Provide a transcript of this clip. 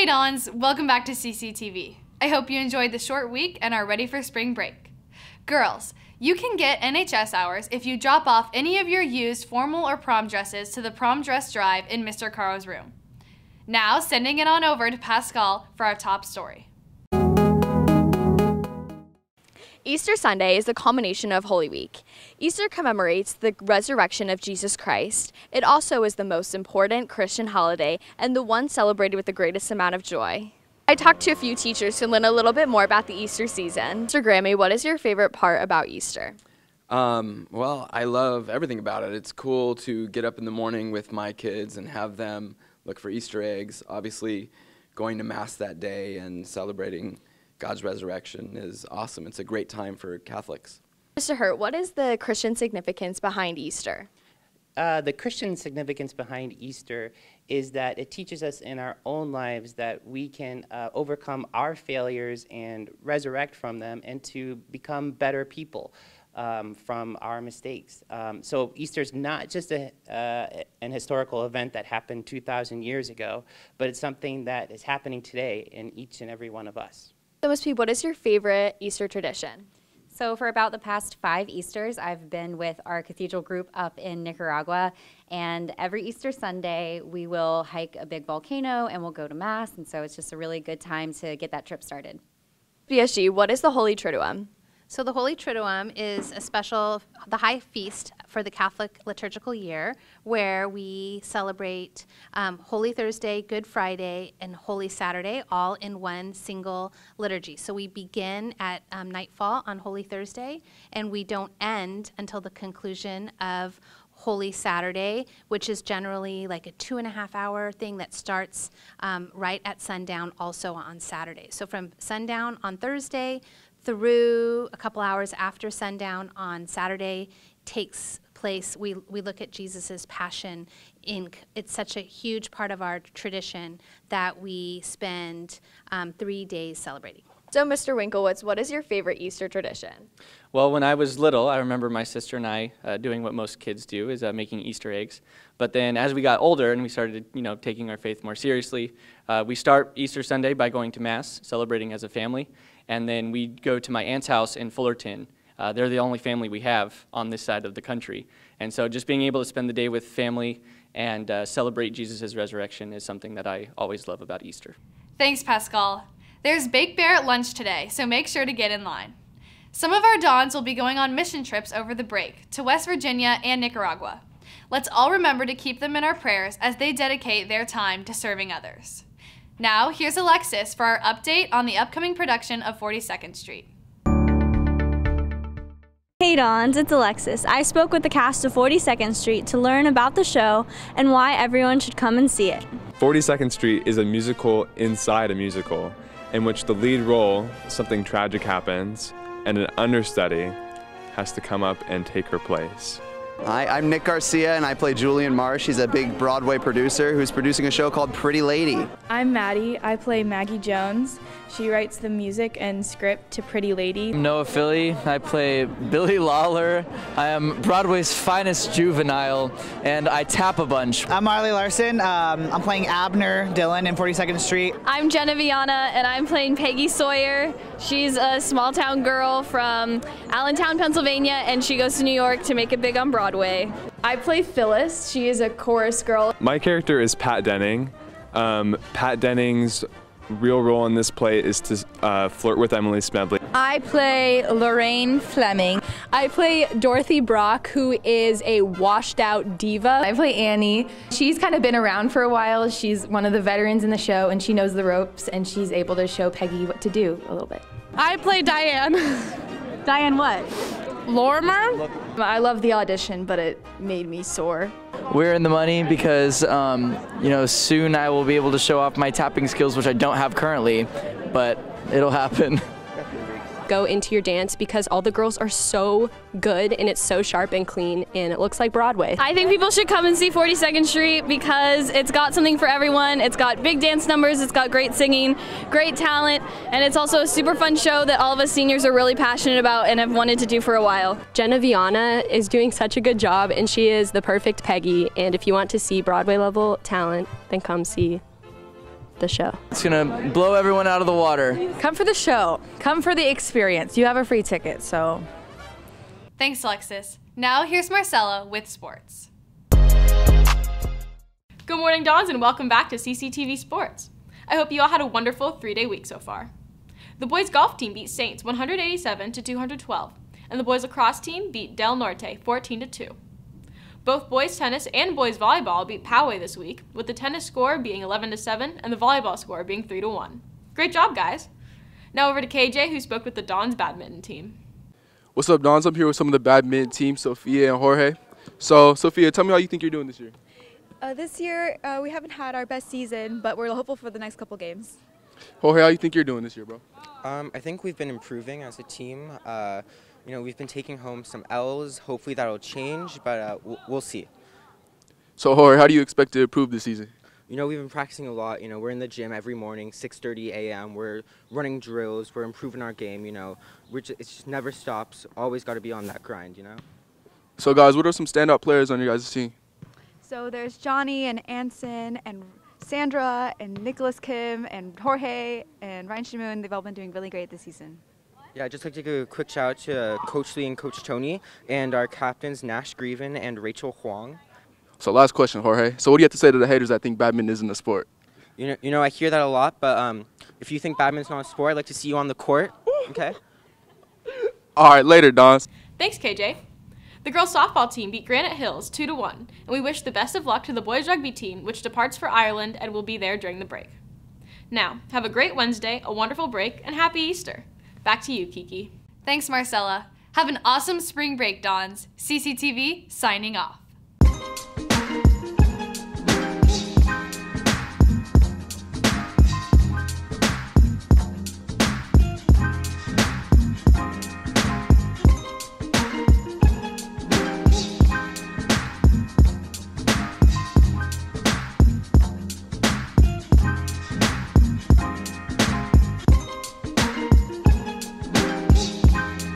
Dons, welcome back to CCTV. I hope you enjoyed the short week and are ready for spring break. Girls, you can get NHS hours if you drop off any of your used formal or prom dresses to the prom dress drive in Mr. Caro's room. Now, sending it on over to Pascal for our top story. Easter Sunday is the culmination of Holy Week. Easter commemorates the resurrection of Jesus Christ. It also is the most important Christian holiday and the one celebrated with the greatest amount of joy. I talked to a few teachers to learn a little bit more about the Easter season. Mr. Grammy, what is your favorite part about Easter? Well, I love everything about it. It's cool to get up in the morning with my kids and have them look for Easter eggs. Obviously, going to Mass that day and celebrating God's resurrection is awesome. It's a great time for Catholics. Mr. Hurt, what is the Christian significance behind Easter? The Christian significance behind Easter is that it teaches us in our own lives that we can overcome our failures and resurrect from them and to become better people from our mistakes. So Easter is not just an historical event that happened 2,000 years ago, but it's something that is happening today in each and every one of us. So Ms. P, what is your favorite Easter tradition? So for about the past 5 Easters, I've been with our cathedral group up in Nicaragua, and every Easter Sunday we will hike a big volcano and we'll go to Mass, and so it's just a really good time to get that trip started. BSG, what is the Holy Triduum? So the Holy Triduum is the high feast for the Catholic liturgical year, where we celebrate Holy Thursday, Good Friday, and Holy Saturday, all in one single liturgy. So we begin at nightfall on Holy Thursday, and we don't end until the conclusion of Holy Saturday, which is generally like a 2.5-hour thing that starts right at sundown also on Saturday. So from sundown on Thursday through a couple hours after sundown on Saturday takes place. We look at Jesus's passion. It's such a huge part of our tradition that we spend 3 days celebrating. So Mr. Winklewitz, what is your favorite Easter tradition? Well, when I was little, I remember my sister and I doing what most kids do, is making Easter eggs. But then as we got older and we started, taking our faith more seriously, we start Easter Sunday by going to Mass, celebrating as a family, and then we go to my aunt's house in Fullerton. They're the only family we have on this side of the country. And so just being able to spend the day with family and celebrate Jesus' resurrection is something that I always love about Easter. Thanks, Pascal. There's Baked Bear at lunch today, so make sure to get in line. Some of our Dons will be going on mission trips over the break to West Virginia and Nicaragua. Let's all remember to keep them in our prayers as they dedicate their time to serving others. Now, here's Alexis for our update on the upcoming production of 42nd Street. Hey Dons, it's Alexis. I spoke with the cast of 42nd Street to learn about the show and why everyone should come and see it. 42nd Street is a musical inside a musical, in which the lead role, something tragic happens, and an understudy has to come up and take her place. Hi, I'm Nick Garcia, and I play Julian Marsh. He's a big Broadway producer who's producing a show called Pretty Lady. I'm Maddie. I play Maggie Jones. She writes the music and script to Pretty Lady. I'm Noah Philly. I play Billy Lawler. I am Broadway's finest juvenile, and I tap a bunch. I'm Marley Larson. I'm playing Abner Dillon in 42nd Street. I'm Jenna Viana, and I'm playing Peggy Sawyer. She's a small-town girl from Allentown, Pennsylvania, and she goes to New York to make it big on Broadway. I play Phyllis. She is a chorus girl. My character is Pat Denning. Pat Denning's real role in this play is to flirt with Emily Smedley. I play Lorraine Fleming. I play Dorothy Brock, who is a washed-out diva. I play Annie. She's kind of been around for a while. She's one of the veterans in the show, and she knows the ropes, and she's able to show Peggy what to do a little bit. I play Diane. Diane what? Lorimer. I love the audition, but it made me sore. We're in the money because, soon I will be able to show off my tapping skills, which I don't have currently, but it'll happen. Go into your dance because all the girls are so good and it's so sharp and clean and it looks like Broadway. I think people should come and see 42nd Street because it's got something for everyone. It's got big dance numbers, it's got great singing, great talent, and it's also a super fun show that all of us seniors are really passionate about and have wanted to do for a while. Jenna Viana is doing such a good job and she is the perfect Peggy, and if you want to see Broadway level talent, then come see the show. It's gonna blow everyone out of the water. Come for the show. Come for the experience. You have a free ticket, so. Thanks, Alexis. Now here's Marcella with sports. Good morning, Dons, and welcome back to CCTV Sports. I hope you all had a wonderful 3-day week so far. The boys golf team beat Saints 187 to 212, and the boys lacrosse team beat Del Norte 14 to 2. Both boys tennis and boys volleyball beat Poway this week, with the tennis score being 11 to 7 and the volleyball score being 3 to 1. Great job, guys. Now over to KJ, who spoke with the Dons badminton team. What's up, Dons? I'm here with some of the badminton team, Sophia and Jorge. So, Sophia, tell me how you think you're doing this year. This year, we haven't had our best season, but we're hopeful for the next couple games. Jorge, how you think you're doing this year, bro? I think we've been improving as a team. We've been taking home some L's. Hopefully that'll change, but we'll see. So, Jorge, how do you expect to improve this season? We've been practicing a lot. We're in the gym every morning, 6:30 a.m. We're running drills. We're improving our game. It just never stops. Always got to be on that grind. So, guys, what are some standout players on your guys' team? So there's Johnny and Anson and Sandra and Nicholas Kim and Jorge and Ryan Shimoon. They've all been doing really great this season. Yeah, I'd just like to give a quick shout out to Coach Lee and Coach Tony and our captains Nash Grieven and Rachel Huang. So last question, Jorge. So what do you have to say to the haters that think badminton isn't a sport? I hear that a lot, but if you think badminton's not a sport, I'd like to see you on the court. Okay? All right, later, Dons. Thanks, KJ. The girls softball team beat Granite Hills 2 to 1, and we wish the best of luck to the boys rugby team, which departs for Ireland and will be there during the break. Now, have a great Wednesday, a wonderful break, and happy Easter. Back to you, Kiki. Thanks, Marcella. Have an awesome spring break, Dons. CCTV signing off.